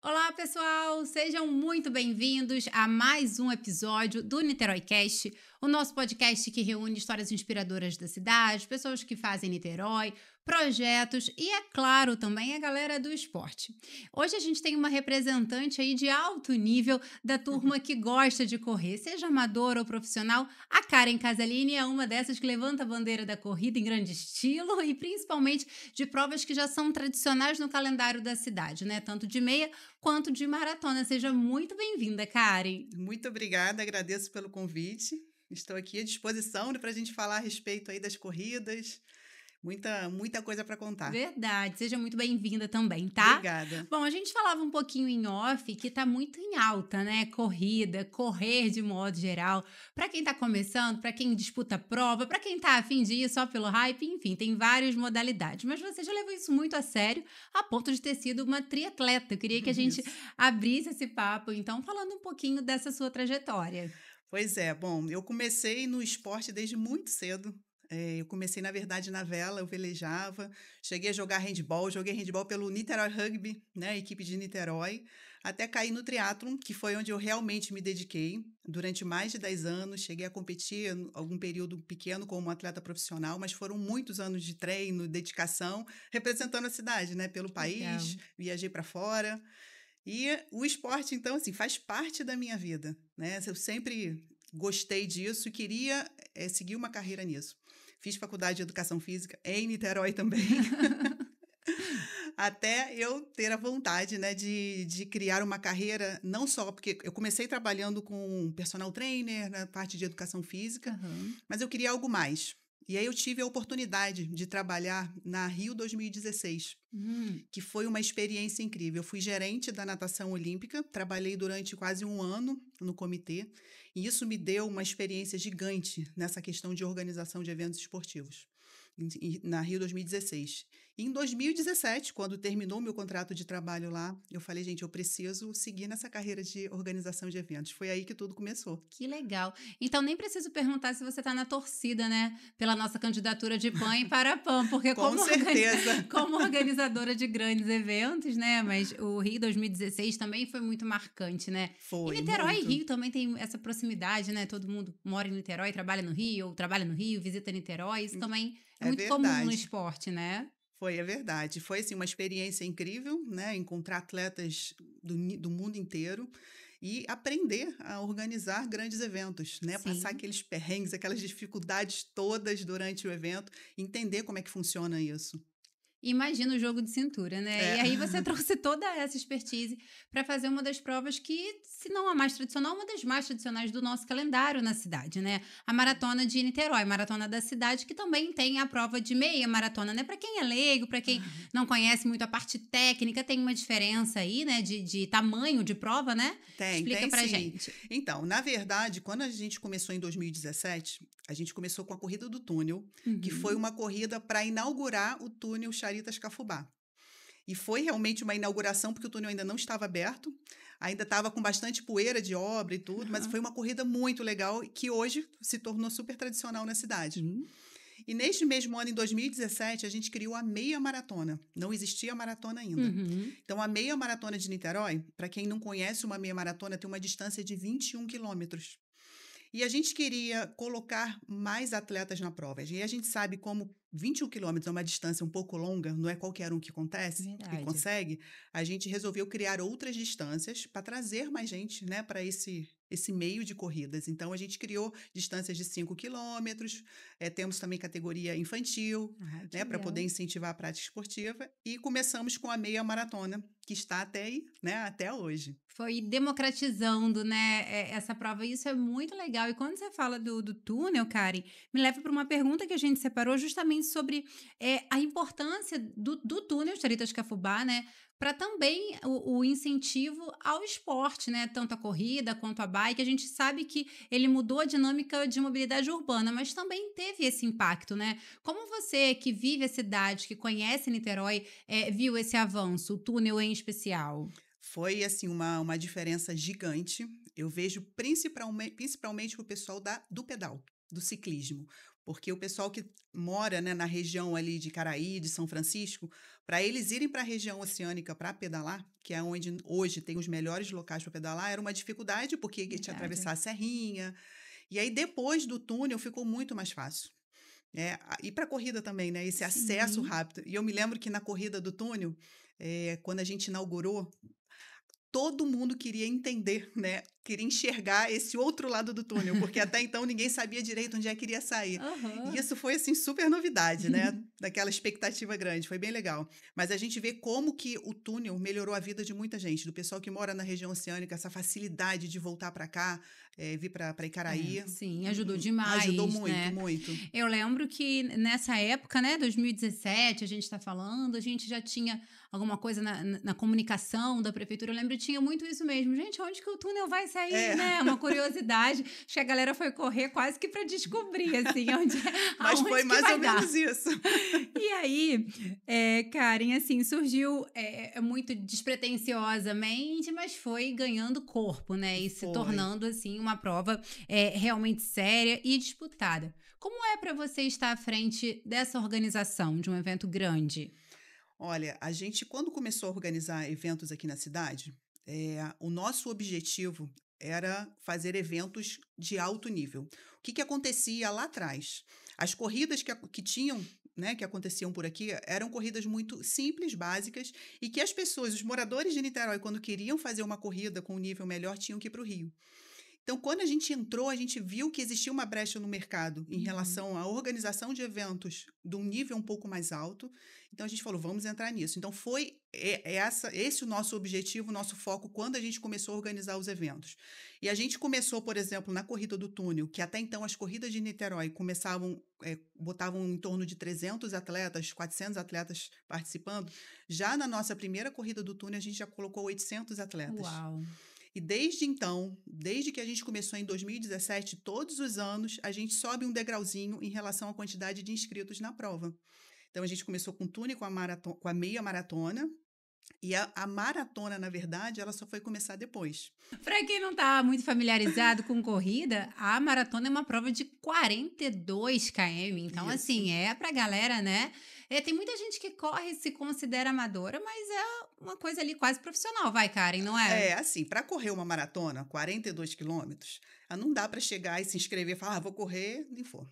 Olá, pessoal! Sejam muito bem-vindos a mais um episódio do Niterói Cast, o nosso podcast que reúne histórias inspiradoras da cidade, pessoas que fazem Niterói, projetos e, é claro, também a galera do esporte. Hoje a gente tem uma representante aí de alto nível da turma que gosta de correr, seja amador ou profissional. A Karen Casalini é uma dessas que levanta a bandeira da corrida em grande estilo e principalmente de provas que já são tradicionais no calendário da cidade, né? Tanto de meia quanto de maratona. Seja muito bem-vinda, Karen. Muito obrigada, agradeço pelo convite. Estou aqui à disposição para a gente falar a respeito aí das corridas. Muita coisa para contar. Verdade, seja muito bem-vinda também, tá? Obrigada. Bom, a gente falava um pouquinho em off que tá muito em alta, né? Corrida, correr de modo geral. Pra quem tá começando, pra quem disputa prova, pra quem tá afim de ir só pelo hype, enfim, tem várias modalidades. Mas você já levou isso muito a sério, a ponto de ter sido uma triatleta. Eu queria que a gente Isso. abrisse esse papo, então, falando um pouquinho dessa sua trajetória. Pois é, bom, eu comecei no esporte desde muito cedo. Eu comecei, na verdade, na vela, eu velejava, cheguei a jogar handball, joguei handball pelo Niterói Rugby, né, a equipe de Niterói, até cair no triatlon, que foi onde eu realmente me dediquei. Durante mais de 10 anos, cheguei a competir em algum período pequeno como atleta profissional, mas foram muitos anos de treino, dedicação, representando a cidade, né, pelo Legal. país, viajei para fora. E o esporte, então, assim, faz parte da minha vida, né? Eu sempre gostei disso e queria seguir uma carreira nisso. Fiz faculdade de educação física em Niterói também, até eu ter a vontade, né, de criar uma carreira, não só porque eu comecei trabalhando com personal trainer na parte de educação física, Aham. mas eu queria algo mais. E aí eu tive a oportunidade de trabalhar na Rio 2016, Hum, que foi uma experiência incrível. Eu fui gerente da natação olímpica, trabalhei durante quase um ano no comitê, e isso me deu uma experiência gigante nessa questão de organização de eventos esportivos, na Rio 2016. E em 2017, quando terminou meu contrato de trabalho lá, eu falei, gente, eu preciso seguir nessa carreira de organização de eventos. Foi aí que tudo começou. que legal. Então nem preciso perguntar se você está na torcida, né, pela nossa candidatura de PAN e para PAN, porque Com como, certeza. como organizadora de grandes eventos, né, mas o Rio 2016 também foi muito marcante, né? E Foi, Niterói e muito. Rio também tem essa proximidade, né? Todo mundo mora em Niterói, trabalha no Rio, ou trabalha no Rio, visita Niterói. Isso também é É muito comum no verdade. esporte, né? Foi, é verdade. Foi, assim, uma experiência incrível, né, encontrar atletas do mundo inteiro e aprender a organizar grandes eventos, né, passar Sim. aqueles perrengues, aquelas dificuldades todas durante o evento, entender como é que funciona isso. Imagina o jogo de cintura, né? E É. aí você trouxe toda essa expertise para fazer uma das provas que, se não a mais tradicional, uma das mais tradicionais do nosso calendário na cidade, né? A Maratona de Niterói, Maratona da cidade, que também tem a prova de meia maratona, né? Para quem é leigo, para quem não conhece muito a parte técnica, tem uma diferença aí, né? De tamanho de prova, né? Explica Tem pra sim. gente. Então, na verdade, quando a gente começou em 2017, a gente começou com a Corrida do Túnel, que foi Uhum. uma corrida para inaugurar o túnel Charitas-Cafubá. E foi realmente uma inauguração, porque o túnel ainda não estava aberto, ainda estava com bastante poeira de obra e tudo, mas foi Aham. uma corrida muito legal que hoje se tornou super tradicional na cidade. Sim. E neste mesmo ano, em 2017, a gente criou a meia maratona. Não existia maratona ainda. Uhum. Então, a meia maratona de Niterói, para quem não conhece, uma meia maratona tem uma distância de 21 quilômetros. E a gente queria colocar mais atletas na prova. E a gente sabe como 21 quilômetros é uma distância um pouco longa, não é qualquer um que Verdade. consegue. A gente resolveu criar outras distâncias para trazer mais gente, né, para esse meio de corridas. Então, a gente criou distâncias de 5 quilômetros, temos também categoria infantil, Ai, que né, para poder legal. incentivar a prática esportiva. E começamos com a meia maratona, que está até aí, né, até hoje. Foi democratizando, né, essa prova, e isso é muito legal. E quando você fala do túnel, Karen, me leva para uma pergunta que a gente separou justamente sobre, a importância do túnel Charitas Cafubá, né, para também o incentivo ao esporte, né, tanto a corrida quanto a bike. A gente sabe que ele mudou a dinâmica de mobilidade urbana, mas também teve esse impacto, né. Como você que vive a cidade, que conhece Niterói, viu esse avanço, o túnel em especial? Foi, assim, uma diferença gigante. Eu vejo principalmente o pessoal do pedal, do ciclismo. porque o pessoal que mora, né, na região ali de Caraí, de São Francisco, para eles irem para a região oceânica para pedalar, que é onde hoje tem os melhores locais para pedalar, era uma dificuldade, porque tinha que Verdade. atravessar a serrinha. E aí, depois do túnel, ficou muito mais fácil. E para a corrida também, né? Esse acesso Sim. rápido. E eu me lembro que na corrida do túnel, quando a gente inaugurou, todo mundo queria entender, né? Queria enxergar esse outro lado do túnel, porque até então ninguém sabia direito onde é que iria sair. E Aham. isso foi, assim, super novidade, né? Daquela expectativa grande, foi bem legal. Mas a gente vê como que o túnel melhorou a vida de muita gente, do pessoal que mora na região oceânica, essa facilidade de voltar para cá, vir para É, Icaraí, sim, ajudou ajudou demais, muito, né? muito. Eu lembro que nessa época, né, 2017, a gente está falando, a gente já tinha alguma coisa na comunicação da prefeitura. Eu lembro que tinha muito isso mesmo. Gente, onde que o túnel vai sair, É, né? Uma curiosidade. Acho que a galera foi correr quase que para descobrir, assim, onde, mas foi aonde que mais vai ou dar. menos isso. E aí, Karen, assim, surgiu muito despretensiosamente, mas foi ganhando corpo, né? E se Foi. tornando, assim, uma prova realmente séria e disputada. Como é para você estar à frente dessa organização, de um evento grande? Olha, a gente, quando começou a organizar eventos aqui na cidade, o nosso objetivo era fazer eventos de alto nível. O que acontecia lá atrás? As corridas que tinham, né, que aconteciam por aqui, eram corridas muito simples, básicas, e que as pessoas, os moradores de Niterói, quando queriam fazer uma corrida com um nível melhor, tinham que ir para o Rio. Então, quando a gente entrou, a gente viu que existia uma brecha no mercado em Uhum. relação à organização de eventos de um nível um pouco mais alto. Então, a gente falou, vamos entrar nisso. Então, foi esse o nosso objetivo, o nosso foco, quando a gente começou a organizar os eventos. E a gente começou, por exemplo, na Corrida do Túnel, que até então as corridas de Niterói começavam, botavam em torno de 300 atletas, 400 atletas participando. Já na nossa primeira Corrida do Túnel, a gente já colocou 800 atletas. Uau! E desde então, desde que a gente começou em 2017, todos os anos a gente sobe um degrauzinho em relação à quantidade de inscritos na prova. Então a gente começou com túnel, com a meia maratona, e a maratona, na verdade, ela só foi começar depois. Para quem não está muito familiarizado com corrida, a maratona é uma prova de 42 km. Então, Isso. assim, é pra galera, né? Tem muita gente que corre e se considera amadora, mas é uma coisa ali quase profissional, vai, Karen, não é? Assim, para correr uma maratona, 42 quilômetros, não dá para chegar e se inscrever e falar, vou correr, nem for.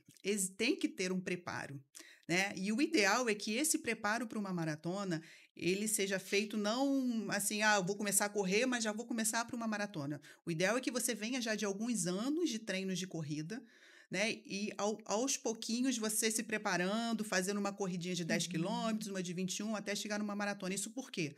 Tem que ter um preparo, né? E o ideal é que esse preparo para uma maratona, ele seja feito não assim, eu vou começar a correr, mas já vou começar para uma maratona. O ideal é que você venha já de alguns anos de treinos de corrida, né? E aos pouquinhos você se preparando, fazendo uma corridinha de 10 Uhum. quilômetros, uma de 21, até chegar numa maratona. Isso por quê?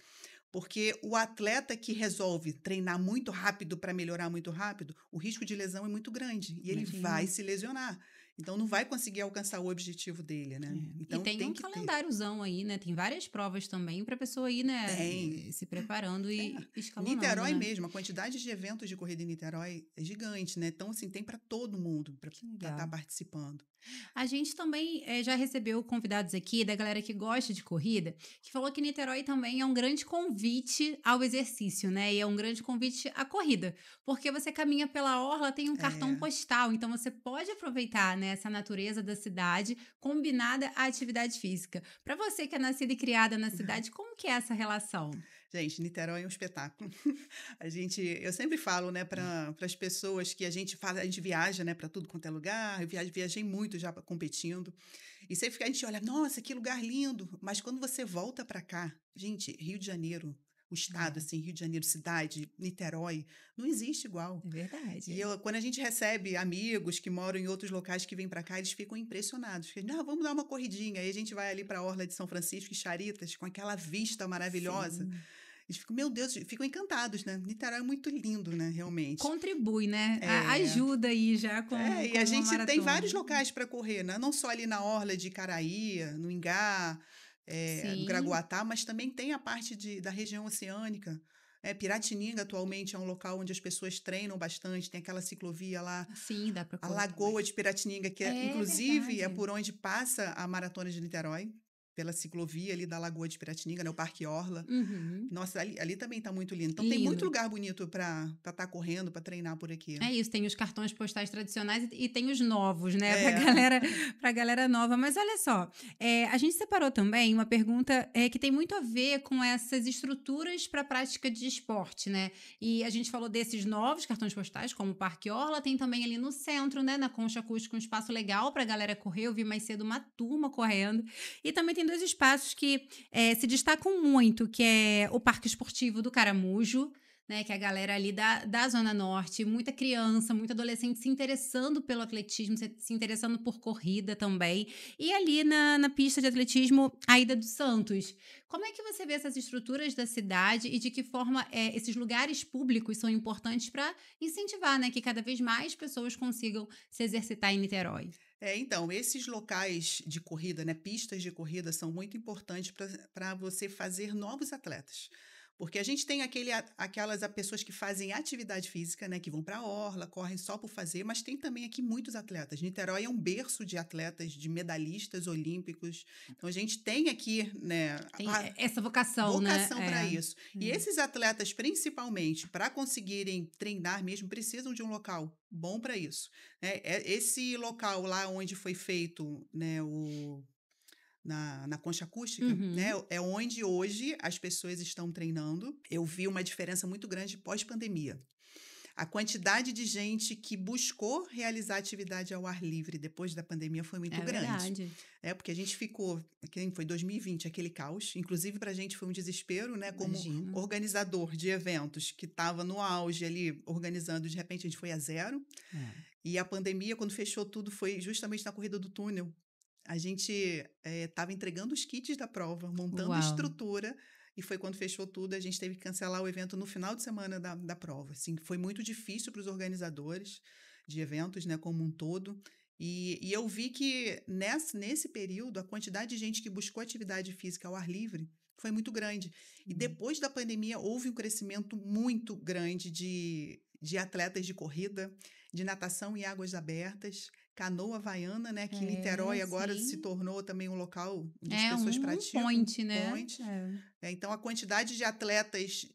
Porque o atleta que resolve treinar muito rápido para melhorar muito rápido, o risco de lesão é muito grande e ele vai Imagino. se lesionar. Então não vai conseguir alcançar o objetivo dele, né? E Então tem tem um que ter. calendáriozão aí, né? Tem várias provas também para a pessoa ir, né, Tem. se preparando É. e escalonando, Niterói né? mesmo, a quantidade de eventos de corrida em Niterói é gigante, né? Então, assim, tem para todo mundo para Que estar legal. participando. A gente também já recebeu convidados aqui da galera que gosta de corrida, que falou que Niterói também é um grande convite ao exercício, né? E é um grande convite à corrida, porque você caminha pela orla, tem um cartão É. postal, então você pode aproveitar, né, essa natureza da cidade combinada à atividade física. Para você que é nascida e criada na cidade, como que é essa relação? Gente, Niterói é um espetáculo. Eu sempre falo, né, para as pessoas que a gente viaja, né, para tudo quanto é lugar. Eu viajei muito já competindo. E sempre a gente olha, nossa, que lugar lindo. Mas quando você volta para cá, gente, Rio de Janeiro, o estado, É, assim, Rio de Janeiro, cidade, Niterói, não existe igual. é E verdade. quando a gente recebe amigos que moram em outros locais que vêm para cá, eles ficam impressionados. Vamos dar uma corridinha. Aí a gente vai ali para a Orla de São Francisco e Charitas, com aquela vista maravilhosa. Sim. Eles ficam, meu Deus, ficam encantados, né? Niterói é muito lindo, né? Realmente. Contribui, né? É, Ajuda aí já com e a uma gente tem vários maratona. locais para correr, né? Não só ali na Orla de Caraí, no Ingá, no Sim, Gragoatá, mas também tem a parte da região oceânica. Piratininga, atualmente, é um local onde as pessoas treinam bastante, tem aquela ciclovia lá, sim, dá para a correr também. Lagoa de Piratininga, que É inclusive é verdade. por onde passa a Maratona de Niterói. pela ciclovia ali da Lagoa de Piratininga, né? O Parque Orla. Uhum. Nossa, ali também tá muito lindo. Então, tem muito Lindo. lugar bonito para estar correndo, para treinar por aqui. É isso, tem os cartões postais tradicionais e tem os novos, né, É. pra galera nova. Mas olha só, a gente separou também uma pergunta que tem muito a ver com essas estruturas para a prática de esporte, né? E a gente falou desses novos cartões postais, como o Parque Orla, tem também ali no centro, né, na Concha Acústica, um espaço legal pra galera correr. Eu vi mais cedo uma turma correndo. E também tem dois espaços que se destacam muito, que é o Parque Esportivo do Caramujo, né, que é a galera ali da Zona Norte, muita criança, muito adolescente se interessando pelo atletismo, se interessando por corrida também. E ali na pista de atletismo, a Ida dos Santos. Como é que você vê essas estruturas da cidade e de que forma esses lugares públicos são importantes para incentivar, né, que cada vez mais pessoas consigam se exercitar em Niterói? Então, esses locais de corrida, né, pistas de corrida, são muito importantes para você fazer novos atletas. Porque a gente tem aquelas pessoas que fazem atividade física, né, que vão para a orla, correm só por fazer, mas tem também aqui muitos atletas. Niterói é um berço de atletas, de medalhistas olímpicos. Então, a gente tem aqui, né, Tem essa vocação, né? vocação para isso. E esses atletas, principalmente, para conseguirem treinar mesmo, precisam de um local bom para isso. Né? Esse local lá onde foi feito, né, na concha acústica, né? Uhum. É onde hoje as pessoas estão treinando. Eu vi uma diferença muito grande pós-pandemia. A quantidade de gente que buscou realizar atividade ao ar livre depois da pandemia foi muito É grande. verdade. Porque a gente ficou, foi 2020, aquele caos. Inclusive, para a gente foi um desespero, né? Como Imagino. organizador de eventos que estava no auge ali, organizando, de repente a gente foi a zero. É. E a pandemia, quando fechou tudo, foi justamente na corrida do túnel. A gente estava entregando os kits da prova, montando a Uau. estrutura, e foi quando fechou tudo, a gente teve que cancelar o evento no final de semana da prova. Assim, foi muito difícil para os organizadores de eventos, né, como um todo. E eu vi que nesse período, a quantidade de gente que buscou atividade física ao ar livre foi muito grande. E depois da pandemia, houve um crescimento muito grande de atletas de corrida, de natação em águas abertas, canoa havaiana, né? Que Niterói agora se Sim. tornou também um local onde as É pessoas um praticam point, né? point. Então, a quantidade de atletas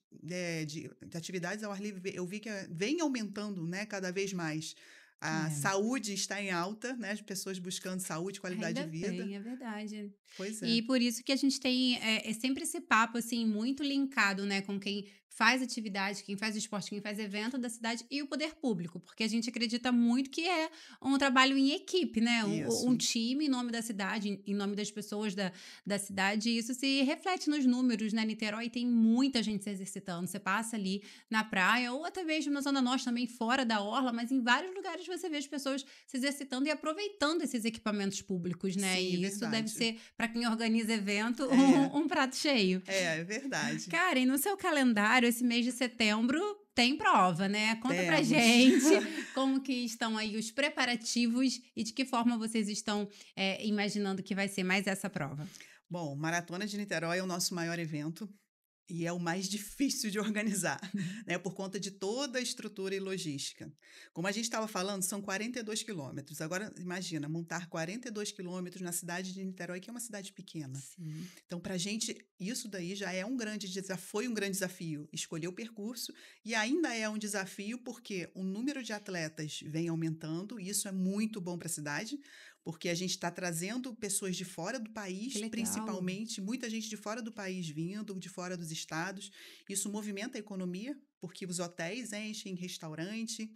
de atividades ao ar livre, eu vi que vem aumentando, né? Cada vez mais. A É. saúde está em alta, né? As pessoas buscando saúde, qualidade Ainda de vida. bem, é verdade. Pois é. E por isso que a gente tem sempre esse papo, assim, muito linkado, né, com quem faz atividade, quem faz esporte, quem faz evento da cidade e o poder público, porque a gente acredita muito que é um trabalho em equipe, né, um Isso. time em nome da cidade, em nome das pessoas da cidade, e isso se reflete nos números, né, Niterói tem muita gente se exercitando, você passa ali na praia, ou até mesmo na Zona Norte também, fora da orla, mas em vários lugares você vê as pessoas se exercitando e aproveitando esses equipamentos públicos, né, Sim, e isso deve verdade. ser, para quem organiza evento, É, um prato cheio. é verdade. Karen, no seu calendário, esse mês de setembro tem prova, né? Conta pra Temos. gente como que estão aí os preparativos e de que forma vocês estão imaginando que vai ser mais essa prova. Bom, Maratona de Niterói é o nosso maior evento. E é o mais difícil de organizar, né? Por conta de toda a estrutura e logística. Como a gente estava falando, são 42 quilômetros. Agora, imagina, montar 42 quilômetros na cidade de Niterói, que é uma cidade pequena. Sim. Então, para a gente, isso daí já é um grande desafio, foi um grande desafio, escolher o percurso, e ainda é um desafio porque o número de atletas vem aumentando, e isso é muito bom para a cidade, porque a gente está trazendo pessoas de fora do país, Que legal. principalmente, muita gente de fora do país vindo, de fora dos estados. Isso movimenta a economia, porque os hotéis enchem, restaurante.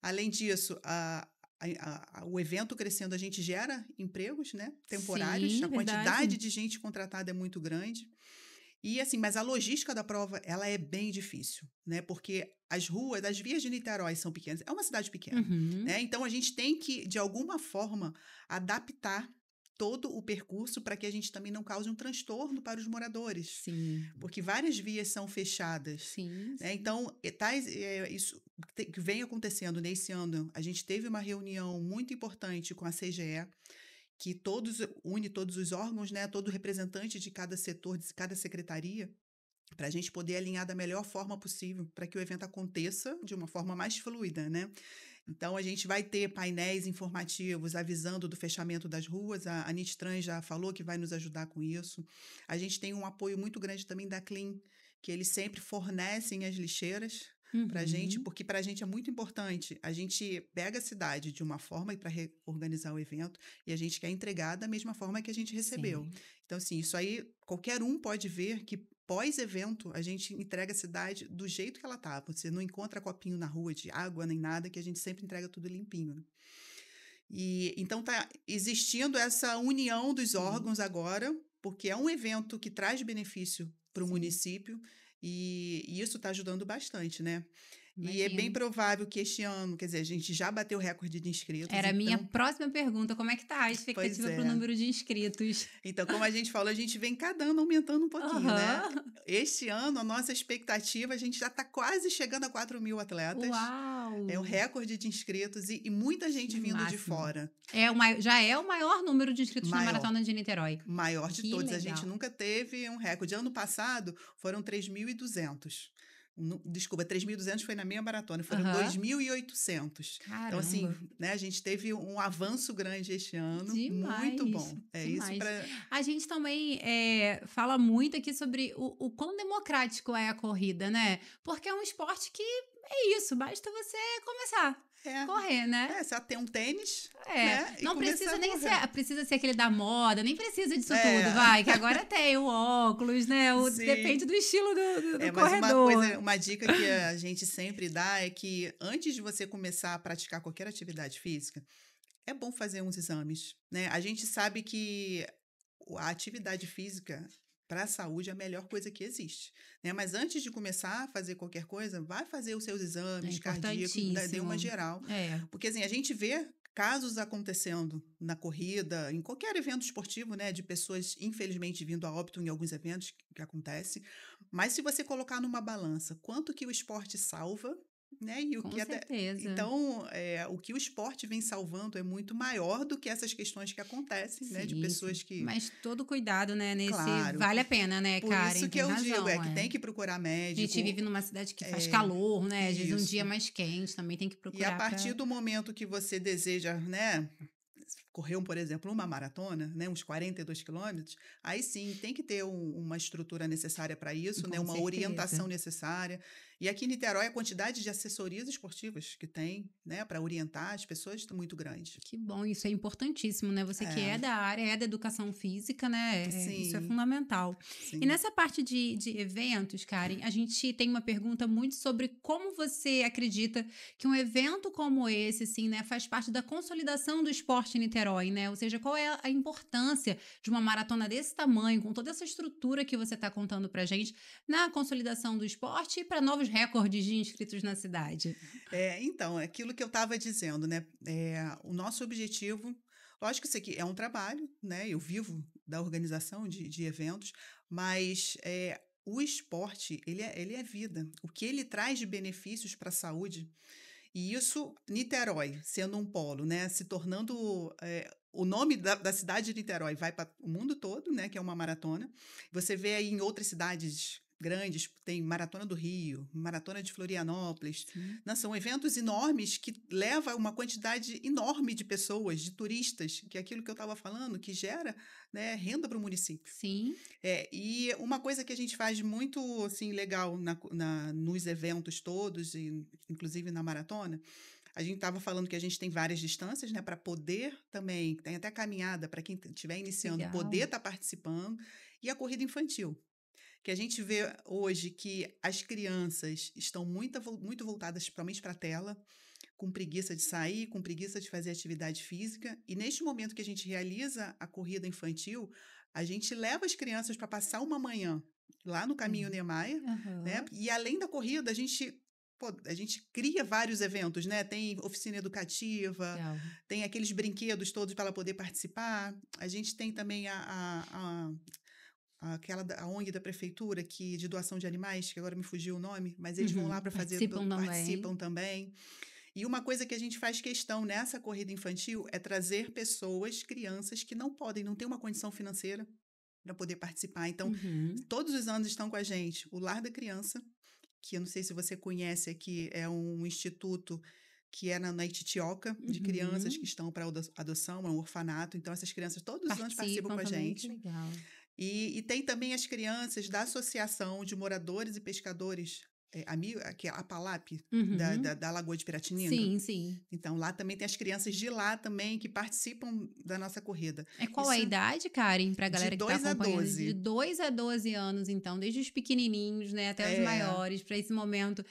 Além disso, o evento crescendo, a gente gera empregos, né, temporários. Sim, A quantidade verdade. de gente contratada é muito grande. E assim, mas a logística da prova, ela é bem difícil, né? Porque as vias de Niterói são pequenas. É uma cidade pequena, Uhum. né? Então a gente tem que, de alguma forma, adaptar todo o percurso para que a gente também não cause um transtorno para os moradores, Sim, porque várias vias são fechadas, sim, né? sim. Então, isso que vem acontecendo nesse ano. A gente teve uma reunião muito importante com a CGE, que une todos os órgãos, né, todo representante de cada setor, de cada secretaria, para a gente poder alinhar da melhor forma possível, para que o evento aconteça de uma forma mais fluida, né? Então, a gente vai ter painéis informativos avisando do fechamento das ruas. A Nitran já falou que vai nos ajudar com isso. A gente tem um apoio muito grande também da Clean, que eles sempre fornecem as lixeiras para a gente, Uhum. porque para a gente é muito importante. A gente pega a cidade de uma forma para reorganizar o evento e a gente quer entregar da mesma forma que a gente recebeu. Sim. Então, assim, isso aí qualquer um pode ver que pós-evento a gente entrega a cidade do jeito que ela tá. Você não encontra copinho na rua de água nem nada, que a gente sempre entrega tudo limpinho, né? E então tá existindo essa união dos Sim. órgãos agora, porque é um evento que traz benefício para o Sim. município e isso está ajudando bastante, né? E é bem Imagino. provável que este ano, quer dizer, a gente já bateu o recorde de inscritos, Era a minha então, próxima pergunta, como é que tá a pois expectativa para o é. número de inscritos? Então, como a gente falou, a gente vem cada ano aumentando um pouquinho, né? Aham. Este ano, a nossa expectativa, a gente já está quase chegando a 4.000 atletas. É o Uau! recorde de inscritos e muita Que gente vindo de máximo. fora. Já é o maior número de inscritos na Maior, Maratona de Niterói. maior de Que todos. A gente legal. nunca teve um recorde. Ano passado foram 3.200. Desculpa, 3.200 foi na minha maratona, foram Aham. 2.800. Então, assim, Caramba, né, a gente teve um avanço grande este ano, muito demais, bom. É isso demais. para. A gente também fala muito aqui sobre o quão democrático é a corrida, né? Porque é um esporte que é isso, basta você começar. É, Correr, né? só ter um tênis, É, né, e não começar precisa a nem correr. ser, precisa ser aquele da moda, nem precisa disso tudo, É, vai, que agora tem o óculos, né? Depende sim. do estilo do Mas uma corredor. coisa, uma dica que a gente sempre dá é que antes de você começar a praticar qualquer atividade física, é bom fazer uns exames, né? A gente sabe que a atividade física para a saúde é a melhor coisa que existe, né? Mas antes de começar a fazer qualquer coisa, vai fazer os seus É exames cardíacos, dê uma importantíssimo. geral, É, porque assim, a gente vê casos acontecendo na corrida, em qualquer evento esportivo, né, de pessoas infelizmente vindo a óbito em alguns eventos que acontece, mas se você colocar numa balança quanto que o esporte salva, né, e o com que até certeza. então, o que o esporte vem salvando é muito maior do que essas questões que acontecem, né, de Sim, sim. pessoas que, Mas todo cuidado, né, nesse claro, vale a pena, né, por isso Karen? que Tem eu digo, razão, que é. tem que procurar A gente médico, vive numa cidade que faz é, calor, né? Às vezes um dia isso. mais quente, também tem que E a procurar partir para. do momento que você deseja, né, correu, por exemplo, uma maratona, né, uns 42 quilômetros, aí sim tem que ter uma estrutura necessária para isso, né, Com uma certeza. orientação necessária. E aqui em Niterói, a quantidade de assessorias esportivas que tem, né, para orientar as pessoas é muito grande. Que bom, isso é importantíssimo, né? Você que É, é da área, é da educação física, né? Isso é sim, fundamental. E sim. nessa parte de eventos, Karen, a gente tem uma pergunta muito sobre como você acredita que um evento como esse, assim, né, faz parte da consolidação do esporte em Niterói, né? Ou seja, qual é a importância de uma maratona desse tamanho, com toda essa estrutura que você está contando pra gente, na consolidação do esporte e para novos recordes de inscritos na cidade? Então, é aquilo que eu estava dizendo, né? O nosso objetivo, lógico que isso aqui é um trabalho, né? Eu vivo da organização de eventos, mas o esporte, ele é vida. O que ele traz de benefícios para a saúde, e isso, Niterói, sendo um polo, né? Se tornando. O nome da cidade de Niterói vai para o mundo todo, né? Que é uma maratona. Você vê aí em outras cidades grandes, tem Maratona do Rio, Maratona de Florianópolis, Sim. né? São eventos enormes que levam uma quantidade enorme de pessoas, de turistas, que é aquilo que eu estava falando, que gera, né, renda para o município. Sim. E uma coisa que a gente faz muito assim, legal nos eventos todos, e inclusive na maratona, a gente estava falando que a gente tem várias distâncias, né, para poder também, tem até caminhada para quem estiver iniciando, poder Legal. estar participando, e a corrida infantil, que a gente vê hoje que as crianças estão muito voltadas principalmente para a tela, com preguiça de sair, com preguiça de fazer atividade física. E neste momento que a gente realiza a corrida infantil, a gente leva as crianças para passar uma manhã lá no Caminho Sim. Niemeyer, né? Aham. E além da corrida, a gente cria vários eventos, né? Tem oficina educativa, Legal. tem aqueles brinquedos todos para ela poder participar. A gente tem também a ONG da prefeitura de doação de animais, que agora me fugiu o nome, mas eles vão lá Uhum. para fazer, Participam também. participam também. E uma coisa que a gente faz questão nessa corrida infantil é trazer pessoas, crianças que não têm uma condição financeira para poder participar. Então, Uhum. todos os anos estão com a gente o Lar da Criança, que eu não sei se você conhece aqui, é um instituto que é na Ititioca, de crianças que Uhum. estão para adoção, é um orfanato. Então, essas crianças todos os anos participam Participam com a também, que gente. legal. E tem também as crianças da Associação de Moradores e Pescadores, que é a PALAP, Uhum. da Lagoa de Piratininga. Sim, sim. Então, lá também tem as crianças de lá também que participam da nossa corrida. É qual a Isso idade, Karen, pra de galera que tá 2 a acompanhando? De 12. 2 a 12 anos, então, desde os pequenininhos, né, até os É, maiores, para esse momento.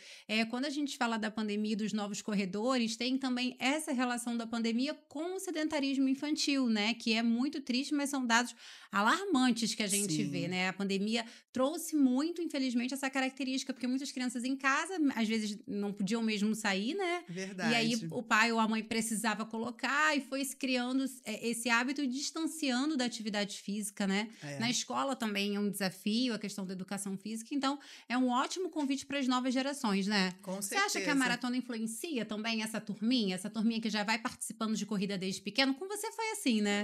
Quando a gente fala da pandemia e dos novos corredores, tem também essa relação da pandemia com o sedentarismo infantil, né, que é muito triste, mas são dados alarmantes que a gente vê, sim, né? A pandemia trouxe muito, infelizmente, essa característica, porque muitas crianças em casa, às vezes, não podiam mesmo sair, né? E aí verdade. o pai ou a mãe precisava colocar e foi se criando esse hábito e distanciando da atividade física, né? Na É, escola também é um desafio a questão da educação física, então é um ótimo convite para as novas gerações, né? com Você acha que a certeza. maratona influencia também essa turminha que já vai participando de corrida desde pequeno? Com você foi assim, né?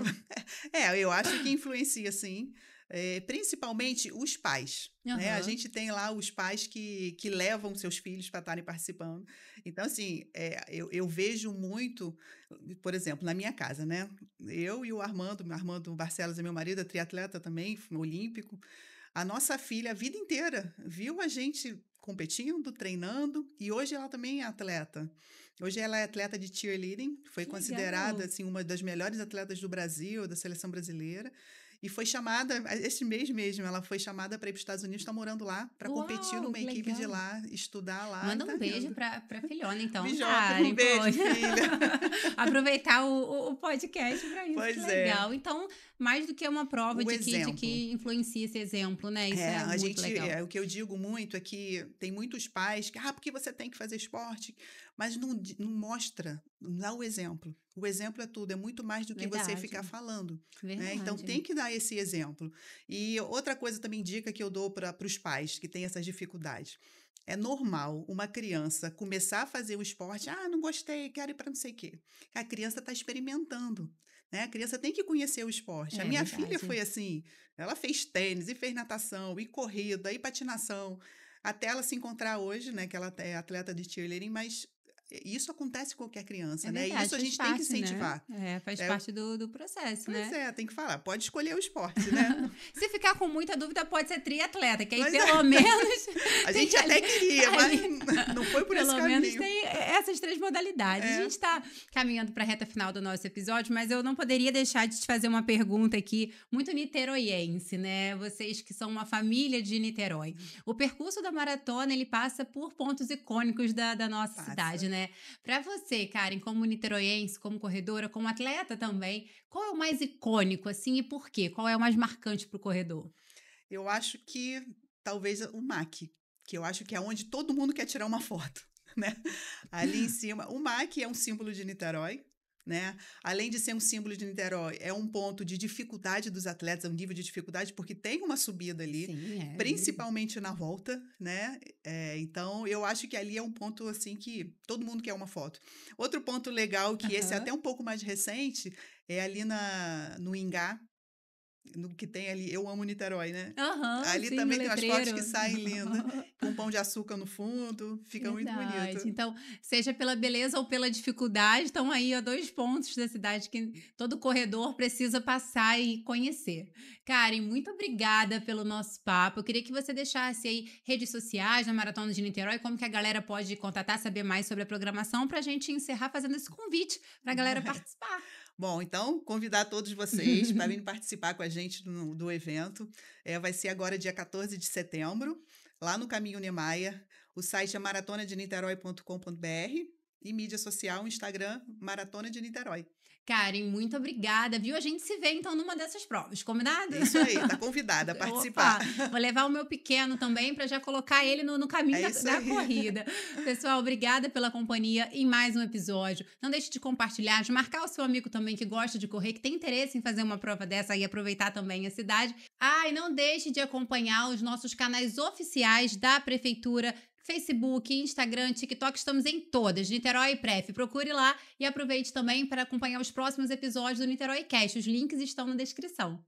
Eu acho que influencia sim, principalmente os pais, né, a Aham. gente tem lá os pais que levam seus filhos para estarem participando. Então assim, eu vejo muito, por exemplo, na minha casa, né, eu e o Armando Barcelos é meu marido, é triatleta também, olímpico. A nossa filha a vida inteira viu a gente competindo, treinando, e hoje ela também é atleta. Hoje ela é atleta de cheerleading, foi Que considerada legal. assim uma das melhores atletas do Brasil, da seleção brasileira, e foi chamada, este mês mesmo, ela foi chamada para ir para os Estados Unidos, está morando lá, para competir Uau, numa que equipe de legal. lá, estudar lá e Manda tá um beijo indo. pra filhona, então, Bijoca, um Karen, beijo, poxa. filha. Aproveitar o podcast para isso, que Pois é, legal. Então, mais do que uma prova o de exemplo. que influencia esse exemplo, né? Isso É, é a muito gente, legal. o que eu digo muito é que tem muitos pais que, porque você tem que fazer esporte, mas não mostra, não dá o exemplo. O exemplo é tudo, é muito mais do que você ficar Verdade, falando, né? Então verdade. tem que dar esse exemplo. E outra coisa também, dica que eu dou para os pais que têm essas dificuldades. É normal uma criança começar a fazer o esporte, não gostei, quero ir para não sei o quê. A criança está experimentando, né? A criança tem que conhecer o esporte. A É minha filha verdade. foi assim, ela fez tênis e fez natação e corrida e patinação, até ela se encontrar hoje, né, que ela é atleta de cheerleading, mas isso acontece com qualquer É criança, né? E verdade, isso a faz gente tem que parte, né? incentivar. Faz É, parte do processo, pois né? é, tem que falar, pode escolher o esporte, né? Se ficar com muita dúvida, pode ser triatleta, que aí Pois pelo é, menos a tem gente até queria, mas ali não foi por esse pelo menos caminho. tem essas três modalidades. A É, gente está caminhando para a reta final do nosso episódio, mas eu não poderia deixar de te fazer uma pergunta aqui, muito niteroiense, né? Vocês que são uma família de Niterói. O percurso da maratona, ele passa por pontos icônicos da nossa cidade, passa. né? Para você, Karen, como niteroiense, como corredora, como atleta também, qual é o mais icônico, assim, e por quê? Qual é o mais marcante para o corredor? Eu acho que talvez o MAC, que eu acho que é onde todo mundo quer tirar uma foto, né? Ali em cima, o MAC é um símbolo de Niterói, né? Além de ser um símbolo de Niterói, é um ponto de dificuldade dos atletas, é um nível de dificuldade, porque tem uma subida ali, Sim, é mesmo. principalmente na volta, né? Então, eu acho que ali é um ponto, assim, que todo mundo quer uma foto. Outro ponto legal, que esse é Aham. até um pouco mais recente, é ali no Ingá, no que tem ali, eu amo Niterói, né? Aham, Ali sim, no também tem umas fotos letreiro. que saem lindas, com pão de açúcar no fundo, fica muito bonito. Verdade. Então, seja pela beleza ou pela dificuldade, estão aí, ó, 2 pontos da cidade que todo corredor precisa passar e conhecer. Karen, muito obrigada pelo nosso papo. Eu queria que você deixasse aí redes sociais da Maratona de Niterói, como que a galera pode contatar, saber mais sobre a programação, para a gente encerrar fazendo esse convite para a galera participar. Bom, então, convidar todos vocês para virem participar com a gente do evento. Vai ser agora dia 14 de setembro, lá no Caminho Niemeyer. O site é maratonadeniterói.com.br e mídia social, Instagram, Maratona de Niterói. Karen, muito obrigada, viu? A gente se vê então numa dessas provas, combinado? É isso aí, tá convidada a participar. Opa, vou levar o meu pequeno também para já colocar ele no caminho É da, isso da aí. corrida. Pessoal, obrigada pela companhia em mais um episódio. Não deixe de compartilhar, de marcar o seu amigo também que gosta de correr, que tem interesse em fazer uma prova dessa e aproveitar também a cidade. E não deixe de acompanhar os nossos canais oficiais da Prefeitura, Facebook, Instagram, TikTok, estamos em todas, Niterói e Pref. Procure lá e aproveite também para acompanhar os próximos episódios do Niterói Cast. Os links estão na descrição.